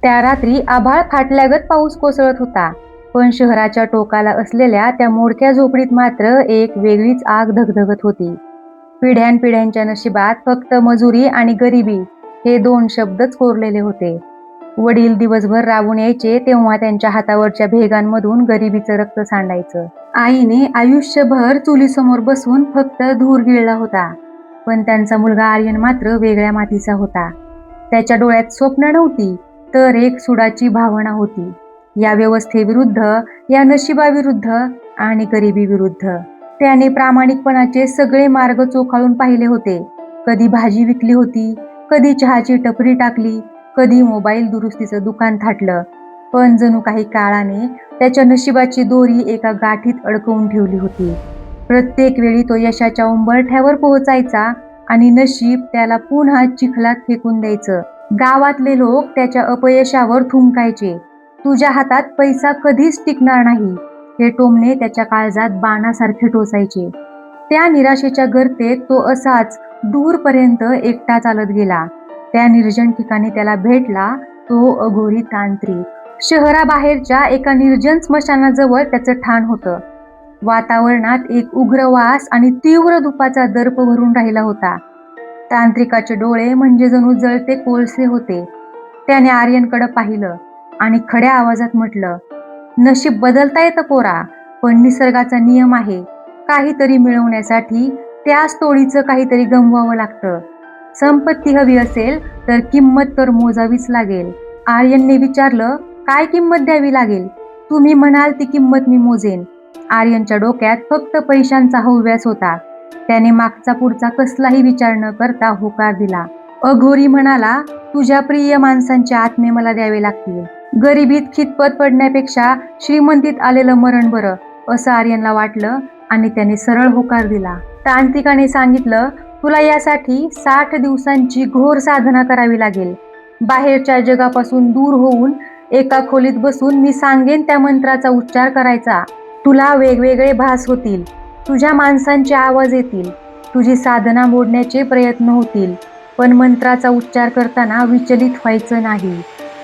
त्या रात्री आभाळ फाटल्यागत पाऊस कोसळत होता. पण शहराच्या टोकाला असलेल्या त्या मोडक्या झोपडीत मात्र एक वेगळीच आग धगधगत होती. पिढ्यानपिढ्यांच्या नशिबात फक्त मजुरी आणि गरिबी हे दोन शब्दच कोरलेले होते. वडील दिवसभर राबून यायचे तेव्हा त्यांच्या हातावरच्या भेगांमधून गरिबीचं रक्त सांडायचं. आईने आयुष्यभर चुलीसमोर बसून फक्त धूर गिळला होता. पण त्यांचा मुलगा आर्यन मात्र वेगळ्या मातीचा होता. त्याच्या डोळ्यात स्वप्न नव्हती, तर एक सुडाची भावना होती. या व्यवस्थेविरुद्ध, या नशिबाविरुद्ध आणि गरिबीविरुद्ध. त्याने प्रामाणिकपणाचे सगळे मार्ग चोखाळून पाहिले होते. कधी भाजी विकली होती, कधी चहाची टपरी टाकली, कधी मोबाईल दुरुस्तीचं दुकान थाटलं. पण जणू काही काळाने त्याच्या नशिबाची दोरी एका गाठीत अडकवून ठेवली होती. प्रत्येक वेळी तो यशाच्या उंबरठ्यावर पोहोचायचा आणि नशीब त्याला पुन्हा चिखलात फेकून द्यायचं. गावातले लोक त्याच्या अपयशावर थुंकायचे. तुझ्या हातात पैसा कधीच टिकणार नाही, हे टोमणे त्याच्या काळजात बाणासारखे टोचायचे. त्या निराशेच्या गर्तेत तो असाच दूरपर्यंत एकटा चालत गेला. त्या निर्जन ठिकाणी त्याला भेटला तो अघोरी तांत्रिक. शहराबाहेरच्या एका निर्जन स्मशानाजवळ त्याचं ठाण होतं. वातावरणात एक उग्र वास आणि तीव्र धुपाचा दर्प भरून राहिला होता. तांत्रिकाचे डोळे म्हणजे जणू जळते कोळसे होते. त्याने आर्यनकडे पाहिलं आणि खड्या आवाजात म्हटलं, नशीब बदलता येतं पोरा, पण निसर्गाचा नियम आहे. काहीतरी मिळवण्यासाठी त्याच तोडीचं काहीतरी गमवावं लागतं. संपत्ती हवी असेल तर किंमत तर मोजावीच लागेल. आर्यनने विचारलं, काय किंमत द्यावी लागेल? तुम्ही म्हणाल ती किंमत मी मोजेन. आर्यनच्या डोक्यात फक्त पैशांचा हव्यास होता. त्याने मागचा पुढचा कसलाही विचार न करता होकार दिला. अघोरी म्हणाला, तुझ्या प्रिय माणसांचे आत्मे मला द्यावे लागतील. गरिबीत खितपत पडण्यापेक्षा श्रीमंतीत आलेलं मरण बरं, असं आर्यनला वाटलं आणि त्याने सरळ होकार दिला. तांत्रिकाने सांगितलं, तुला यासाठी 60 दिवसांची घोर साधना करावी लागेल. बाहेरच्या जगापासून दूर होऊन एका खोलीत बसून मी सांगेन त्या मंत्राचा उच्चार करायचा. तुला वेगवेगळे भास होतील, तुझ्या माणसांचे आवाज येतील, तुझी साधना मोडण्याचे प्रयत्न होतील. पण मंत्राचा उच्चार करताना विचलित व्हायचं नाही.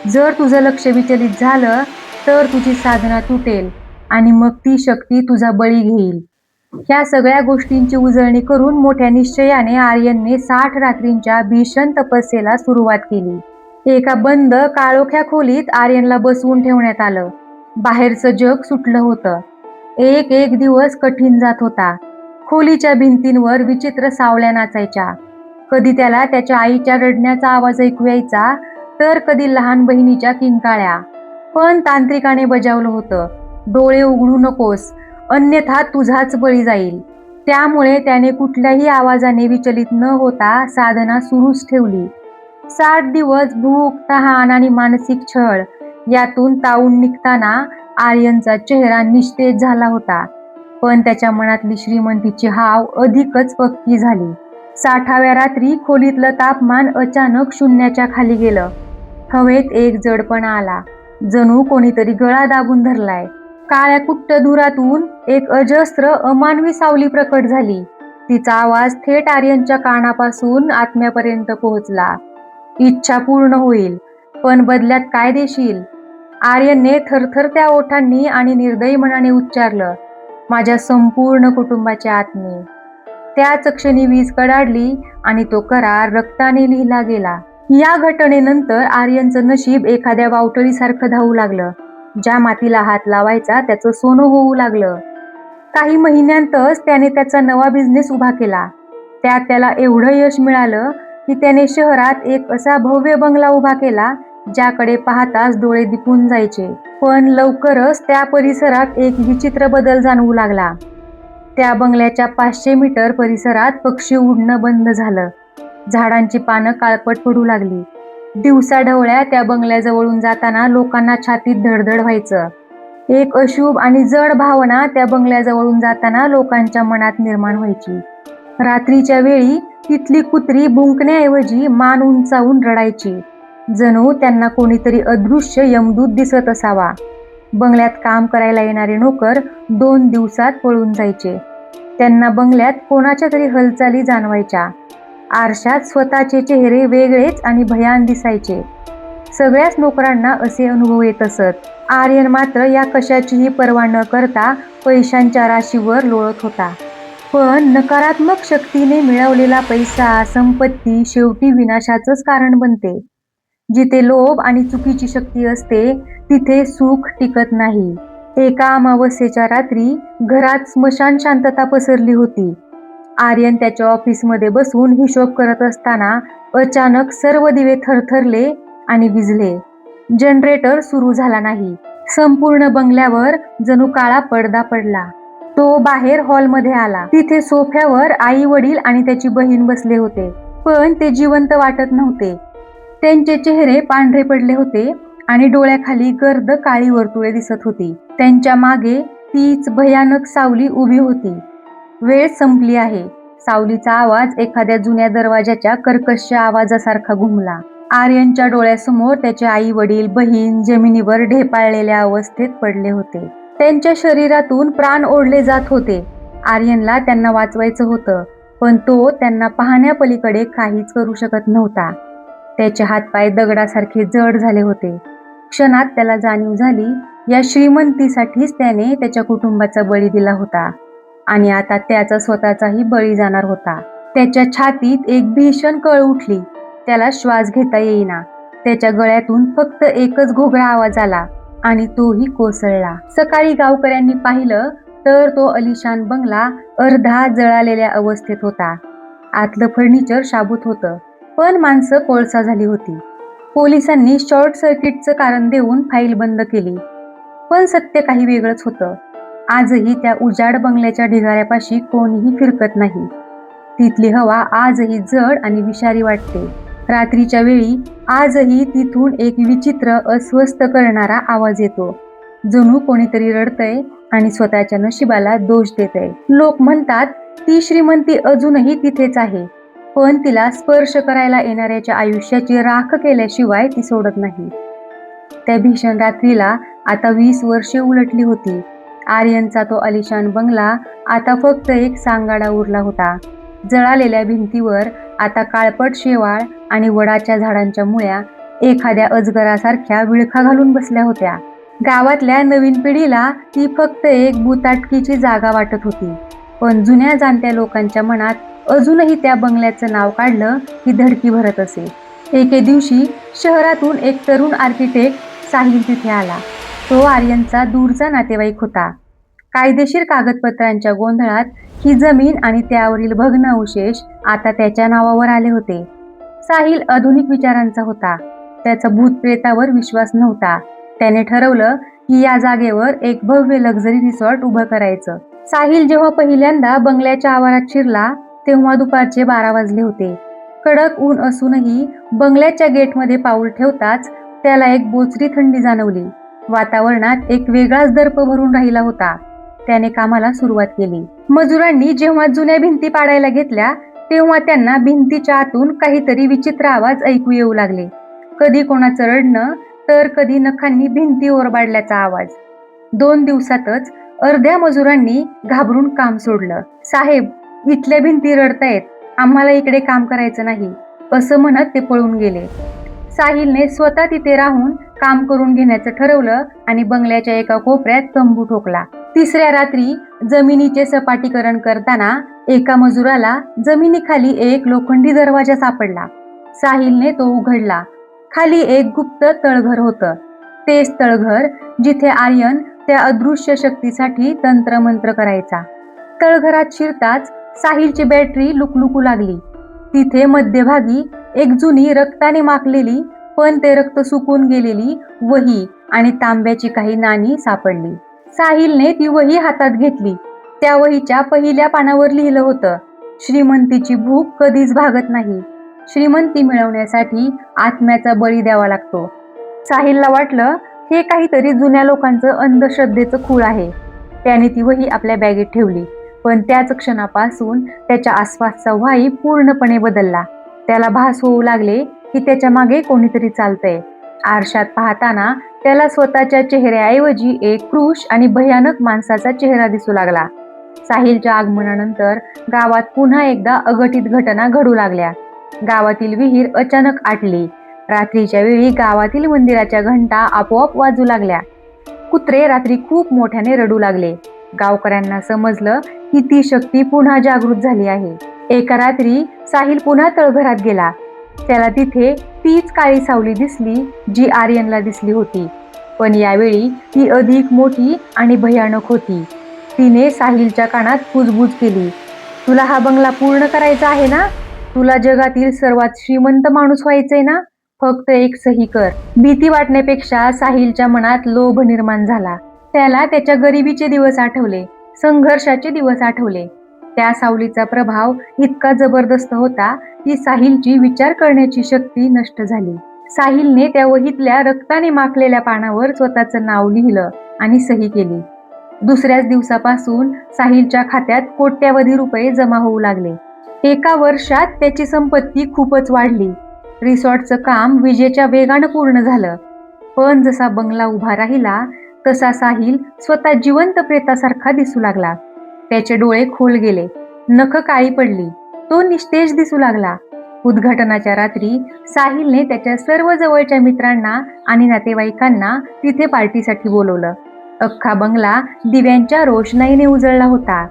जर तुझं लक्ष विचलित झालं तर तुझी साधना तुटेल आणि मग ती शक्ती तुझा बळी घेईल. ह्या सगळ्या गोष्टींची उजळणी करून मोठ्या निश्चयाने आर्यनने 60 रात्रींच्या भीषण तपस्येला सुरुवात केली. एका बंद काळोख्या खोलीत आर्यनला बसवून ठेवण्यात आलं. बाहेरचं जग सुटलं होतं. एक एक दिवस कठीण जात होता. खोलीच्या भिंतींवर विचित्र सावल्या नाचायच्या. कधी त्याला त्याच्या आईच्या रडण्याचा आवाज ऐकू यायचा, तर कधी लहान बहिणीच्या किंकाळ्या. पण तांत्रिकाने बजावलं होतं, डोळे उघडू नकोस, अन्यथा तुझाच बळी जाईल. त्यामुळे त्याने कुठल्याही आवाजाने विचलित न होता साधना सुरूच ठेवली. 60 दिवस भूक, तहान आणि मानसिक छळ यातून तावून निघताना आर्यनचा चेहरा निस्तेज झाला होता. पण त्याच्या मनातली श्रीमंतीची हाव अधिकच पक्की झाली. 60व्या रात्री खोलीतलं तापमान अचानक शून्याच्या खाली गेलं. हवेत एक जडपणा आला, जणू कोणीतरी गळा दाबून धरलाय. काळ्या कुट्ट धुरातून एक अजस्र अमानवी सावली प्रकट झाली. तिचा आवाज थेट आर्यनच्या कानापासून आत्म्यापर्यंत पोहोचला. इच्छा पूर्ण होईल, पण बदल्यात काय देशील? आर्यनने थरथरत्या ओठांनी आणि निर्दयी मनाने उच्चारलं, माझ्या संपूर्ण कुटुंबाच्या आत्मे. त्याच क्षणी वीज कडाडली आणि तो करार रक्ताने लिहिला गेला. या घटनेनंतर आर्यनचं नशीब एखाद्या वावटळीसारखं धावू लागलं. ज्या मातीला हात लावायचा त्याचं सोनं होऊ लागलं. काही महिन्यांतच त्याने त्याचा नवा बिझनेस उभा केला. त्यात त्याला एवढं यश मिळालं की त्याने शहरात एक असा भव्य बंगला उभा केला ज्याकडे पाहताच डोळे दिपून जायचे. पण लवकरच त्या परिसरात एक विचित्र बदल जाणवू लागला. त्या बंगल्याच्या 500 मीटर परिसरात पक्षी उडणं बंद झालं. झाडांची पानं काळपट पडू लागली. दिवसाढवळ्या त्या बंगल्याजवळून जाताना लोकांना छातीत धडधड व्हायचं. एक अशुभ आणि जड भावना त्या बंगल्याजवळून जाताना लोकांच्या मनात निर्माण व्हायची. रात्रीच्या वेळी तिथली कुत्री भुंकण्याऐवजी मान उंचावून रडायची, जणू त्यांना कोणीतरी अदृश्य यमदूत दिसत असावा. बंगल्यात काम करायला येणारे नोकर 2 दिवसात पळून जायचे. त्यांना बंगल्यात कोणाच्या तरी हालचाली जाणवायच्या. आरशात स्वतःचे चेहरे वेगळेच आणि भयान दिसायचे. सगळ्याच नोकरांना असे अनुभव येत असत. आर्यन मात्र या कशाचीही पर्वा न करता पैशांच्या राशीवर लोळत होता. पण नकारात्मक शक्तीने मिळवलेला पैसा, संपत्ती शेवटी विनाशाचंच कारण बनते. जिथे लोभ आणि चुकीची शक्ती असते, तिथे सुख टिकत नाही. एका अमावस्येच्या रात्री घरात स्मशान शांतता पसरली होती. आर्यन त्याच्या ऑफिसमध्ये बसून हिशोब करत असताना अचानक सर्व दिवे थरथरले आणि विझले. जनरेटर सुरू झाला नाही. संपूर्ण बंगल्यावर जणू काळा पडदा पडला. तो बाहेर हॉलमध्ये आला. तिथे सोफ्यावर आई वडील आणि त्याची बहीण बसले होते, पण ते जिवंत वाटत नव्हते. त्यांचे चेहरे पांढरे पडले होते आणि डोळ्याखाली गर्द काळी वर्तुळे दिसत होती. त्यांच्या मागे तीच भयानक सावली उभी होती. वेळ संपली आहे. सावलीचा आवाज एखाद्या जुन्या दरवाजाच्या कर्कश आवाजासारखा घुमला. आर्यनच्या डोळ्यासमोर त्याचे आई वडील, बहीण जमिनीवर ढेपाळलेल्या अवस्थेत पडले होते. त्यांच्या शरीरातून प्राण ओढले जात होते. आर्यनला त्यांना वाचवायचं होतं, पण तो त्यांना पाहण्यापलीकडे काहीच करू शकत नव्हता. त्याचे हातपाय दगडासारखे जड झाले होते. क्षणात त्याला जाणीव झाली, या श्रीमंतीसाठीच त्याने त्याच्या कुटुंबाचा बळी दिला होता आणि आता त्याचा स्वतःचाही बळी जाणार होता. त्याच्या छातीत एक भीषण कळ उठली. त्याला श्वास घेता येईना. त्याच्या गळ्यातून फक्त एकच घोगरा आवाज आला आणि तोही कोसळला. सकाळी गावकऱ्यांनी पाहिलं तर तो अलिशान बंगला अर्धा जळालेल्या अवस्थेत होता. आतलं फर्निचर शाबूत होतं, पण माणसं कोळसा झाली होती. पोलिसांनी शॉर्ट सर्किटचं कारण देऊन फाईल बंद केली, पण सत्य काही वेगळंच होतं. आजही त्या उजाड बंगल्याच्या ढिगाऱ्यापाशी कोणीही फिरकत नाही. तिथली हवा आजही जड आणि विषारी वाटते. रात्रीच्या वेळी आजही तिथून एक विचित्र अस्वस्थ करणारा आवाज येतो, जणू कोणीतरी रडतंय आणि स्वतःच्या नशिबाला दोष देतंय. लोक म्हणतात ती श्रीमंती अजूनही तिथेच आहे, पण तिला स्पर्श करायला येणाऱ्याच्या आयुष्याची राख केल्याशिवाय ती सोडत नाही. त्या भीषण रात्रीला आता 20 वर्षे उलटली होती. आर्यनचा तो आलिशान बंगला आता फक्त एक सांगाडा उरला होता. जळालेल्या भिंतीवर आता काळपट शेवाळ आणि वडाच्या झाडांच्या मुळ्या एखाद्या अजगरासारख्या विळखा घालून बसल्या होत्या. गावातल्या नवीन पिढीला ती फक्त एक भुताटकीची जागा वाटत होती, पण जुन्या जाणत्या लोकांच्या मनात अजूनही त्या बंगल्याचं नाव काढलं की धडकी भरत असे. एके दिवशी शहरातून एक तरुण आर्किटेक्ट साहिल तिथे आला. तो आर्यनचा दूरचा नातेवाईक होता. कायदेशीर कागदपत्रांच्या गोंधळात ही जमीन आणि त्यावरील भग्न अवशेष आता त्याच्या नावावर आले होते. साहिल आधुनिक विचारांचा होता. त्याचा भूतप्रेतावर विश्वास नव्हता. त्याने ठरवलं की या जागेवर एक भव्य लक्झरी रिसॉर्ट उभं करायचं. साहिल जेव्हा पहिल्यांदा बंगल्याच्या आवारात शिरला तेव्हा दुपारचे 12 वाजले होते. कडक ऊन असूनही बंगल्याच्या गेटमध्ये पाऊल ठेवताच त्याला एक बोचरी थंडी जाणवली. वातावरणात एक वेगळाच दर्प भरून राहिला होता. त्याने कामाला सुरुवात केली. मजुरांनी जेव्हा जुन्या भिंती पाडायला घेतल्या तेव्हा त्यांना भिंतीच्या आतून काहीतरी विचित्र आवाज ऐकू येऊ लागले. कधी कोणाचं रडणं तर कधी नखांनी भिंती ओरबाडल्याचा आवाज. 2 दिवसातच अर्ध्या मजुरांनी घाबरून काम सोडलं. साहेब, इथल्या भिंती रडतायत, आम्हाला इकडे काम करायचं नाही, असं म्हणत ते पळून गेले. साहिलने स्वतः तिथे राहून काम करून घेण्याचं ठरवलं आणि बंगल्याच्या एका कोपऱ्यात तंबू ठोकला. तिसऱ्या रात्री जमिनीचे सपाटीकरण करताना एका मजुराला जमिनीखाली एक लोखंडी दरवाजा सापडला. साहिलने तो उघडला. खाली एक गुप्त तळघर होतं. तेच तळघर जिथे आर्यन त्या अदृश्य शक्तीसाठी तंत्रमंत्र करायचा. तळघरात शिरताच साहिलची बॅटरी लुकलुकू लागली. तिथे मध्यभागी एक जुनी रक्ताने माखलेली पण ते रक्त सुकून गेलेली वही आणि तांब्याची काही नाणी सापडली. साहिलने ती वही हातात घेतली. त्या वहीच्या पहिल्या पानावर लिहिलं होतं, श्रीमंतीची भूक कधीच भागत नाही. श्रीमंती मिळवण्यासाठी आत्म्याचा बळी द्यावा लागतो. साहिलला वाटलं हे काहीतरी जुन्या लोकांचं अंधश्रद्धेचं खूळ आहे. त्याने ती वही आपल्या बॅगेत ठेवली. पण त्याच क्षणापासून त्याच्या आसपासचा व्हाईब पूर्णपणे बदलला. त्याला भास होऊ लागले की त्याच्या मागे कोणीतरी चालतंय. आरशात पाहताना त्याला स्वतःच्या चेहऱ्याऐवजी एक क्रूश आणि भयानक माणसाचा चेहरा दिसू लागला. साहिलच्या आगमनानंतर गावात पुन्हा एकदा अघटित घटना घडू लागल्या. गावातील विहीर अचानक आटली. रात्रीच्या वेळी गावातील मंदिराच्या घंटा आपोआप वाजू लागल्या. कुत्रे रात्री खूप मोठ्याने रडू लागले. गावकऱ्यांना समजलं की ती शक्ती पुन्हा जागृत झाली आहे. एका रात्री साहिल पुन्हा तळघरात गेला. त्याला तिथे तीच काळी सावली दिसली जी आर्यनला दिसली होती, पण यावेळी ती अधिक मोठी आणि भयानक होती. तिने साहिलच्या कानात कुजबुज केली, तुला हा बंगला पूर्ण करायचा आहे ना? तुला जगातील सर्वात श्रीमंत माणूस व्हायचंय ना? फक्त एक सही कर. भीती वाटण्यापेक्षा साहिलच्या मनात लोभ निर्माण झाला. त्याला त्याच्या गरिबीचे दिवस आठवले, संघर्षाचे दिवस आठवले. त्या सावलीचा प्रभाव इतका जबरदस्त होता की साहिलची विचार करण्याची शक्ती नष्ट झाली. साहिलने त्या वहीतल्या रक्ताने माखलेल्या पानावर स्वतःचं नाव लिहिलं आणि सही केली. दुसऱ्याच दिवसापासून साहिलच्या खात्यात कोट्यावधी रुपये जमा होऊ लागले. एका वर्षात त्याची संपत्ती खूपच वाढली. रिसॉर्टचं काम विजेच्या वेगानं पूर्ण झालं. पण जसा बंगला उभा राहिला तसा साहिल स्वतः जिवंत प्रेतासारखा दिसू लागला. त्याचे डोळे खोल गेले, नखं काळी पडली. तो निस्तेज दिसू लागला. उद्घाटनाच्या रात्री साहिलने त्याच्या सर्व जवळच्या मित्रांना आणि नातेवाईकांना तिथे पार्टीसाठी बोलवलं. अख्खा बंगला दिव्यांच्या रोषणाईने उजळला होता.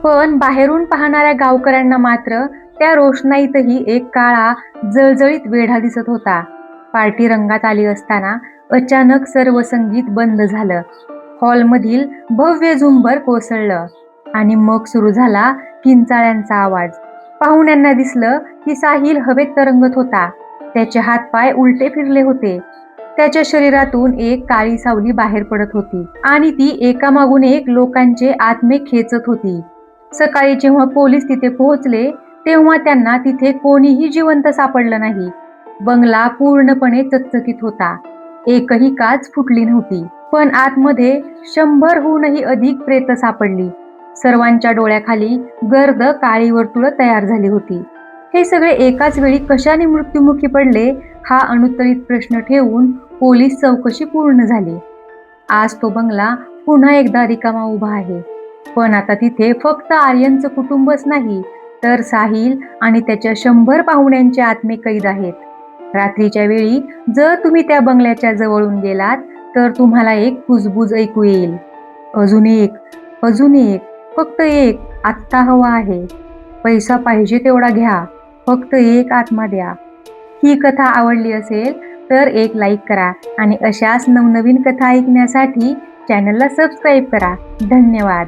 पण बाहेरून पाहणाऱ्या गावकऱ्यांना मात्र त्या रोषणाईतही एक काळा जळजळीत वेढा दिसत होता. पार्टी रंगात आली असताना अचानक सर्व संगीत बंद झालं. हॉलमधील भव्य झुंबर कोसळलं आणि मग सुरू झाला किंचाळ्यांचा आवाज. पाहुण्यांना दिसलं की साहिल हवेत तरंगत होता. त्याचे हातपाय उलटे फिरले होते. त्याच्या शरीरातून एक काळी सावली बाहेर पडत होती आणि ती एकामागून एक लोकांचे आत्मे खेचत होती. सकाळी जेव्हा पोलीस तिथे पोहोचले तेव्हा त्यांना तिथे कोणीही जिवंत सापडलं नाही. बंगला पूर्णपणे चकचकीत होता. एकही काच फुटली नव्हती, पण आतमध्ये 100हूनही अधिक प्रेत सापडली. सर्वांच्या डोळ्याखाली गर्द काळी वर्तुळं तयार झाली होती. हे सगळे एकाच वेळी कशाने मृत्युमुखी पडले हा अनुत्तरित प्रश्न ठेवून पोलीस चौकशी पूर्ण झाली. आज तो बंगला पुन्हा एकदा रिकामा उभा आहे. पण आता तिथे फक्त आर्यनचं कुटुंबच नाही, तर साहिल आणि त्याच्या 100 पाहुण्यांचे आत्मे कैद आहेत. रात्रीच्या वेळी जर तुम्ही त्या बंगल्याच्या जवळून गेलात तर तुम्हाला एक कुजबुज ऐकू येईल, अजून एक, अजून एक, फक्त एक आत्ता हवा आहे. पैसा पाहिजे तेवढा घ्या, फक्त एक आत्मा द्या. ही कथा आवडली असेल तर एक लाईक करा आणि अशाच नवनवीन कथा ऐकण्यासाठी चॅनलला सबस्क्राईब करा. धन्यवाद.